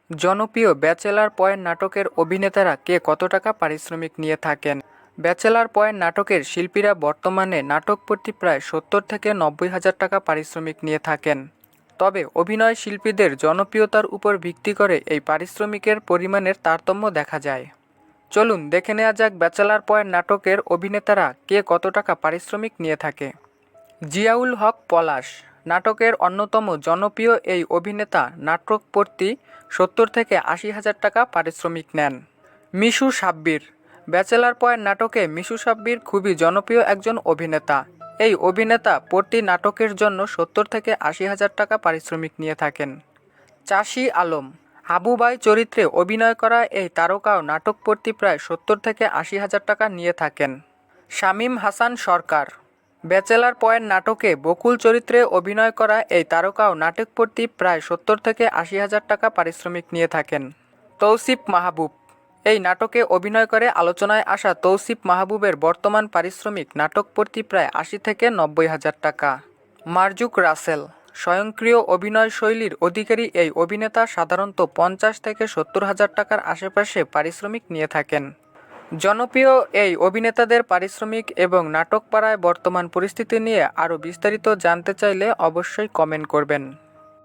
জনপ্রিয় bachelor point নাটকের অভিনেতারা কে কত টাকা পারিশ্রমিক নিয়ে থাকেন? ব্যাচেলার পয়েন্ট নাটকের শিল্পীরা বর্তমানে নাটক প্রতি প্রায় ৭০ থেকে ৯০ হাজার টাকা পারিশ্রমিক নিয়ে থাকেন। তবে অভিনয় শিল্পীদের জনপ্রিয়তার উপর ভিত্তি করে এই পারিশ্রমিকের পরিমাণের তারতম্য দেখা যায়। চলুন দেখে নেওয়া যাক ব্যাচেলার পয়েন্ট নাটকের অভিনেতারা কে কত টাকা পারিশ্রমিক নিয়ে থাকে। জিয়াউল হক পলাশ নাটকের অন্যতম জনপ্রিয় এই অভিনেতা নাটক প্রতি ৭০ থেকে ৮০ হাজার টাকা পারিশ্রমিক নেন। মিশু সাব্বির ব্যাচেলার পয়েন্ট নাটকে মিশু সাব্বির খুবই জনপ্রিয় একজন অভিনেতা। এই অভিনেতা প্রতি নাটকের জন্য ৭০ থেকে ৮০ হাজার টাকা পারিশ্রমিক নিয়ে থাকেন। চাষী আলম হাবুবাই চরিত্রে অভিনয় করা এই তারকাও নাটক প্রতি প্রায় ৭০ থেকে ৮০ হাজার টাকা নিয়ে থাকেন। শামীম হাসান সরকার ব্যাচেলার পয়েন্ট নাটকে বকুল চরিত্রে অভিনয় করা এই তারকাও নাটক প্রতি প্রায় ৭০ থেকে ৮০ হাজার টাকা পারিশ্রমিক নিয়ে থাকেন। তৌসিফ মাহবুব এই নাটকে অভিনয় করে আলোচনায় আসা তৌসিফ মাহবুবের বর্তমান পারিশ্রমিক নাটক প্রতি প্রায় ৮০ থেকে ৯০ হাজার টাকা। মারজুক রাসেল স্বয়ংক্রিয় অভিনয় শৈলীর অধিকারী এই অভিনেতা সাধারণত ৫০ থেকে ৭০ হাজার টাকার আশেপাশে পারিশ্রমিক নিয়ে থাকেন। জনপ্রিয় এই অভিনেতাদের পারিশ্রমিক এবং নাটক পাড়ায় বর্তমান পরিস্থিতি নিয়ে আরও বিস্তারিত জানতে চাইলে অবশ্যই কমেন্ট করবেন।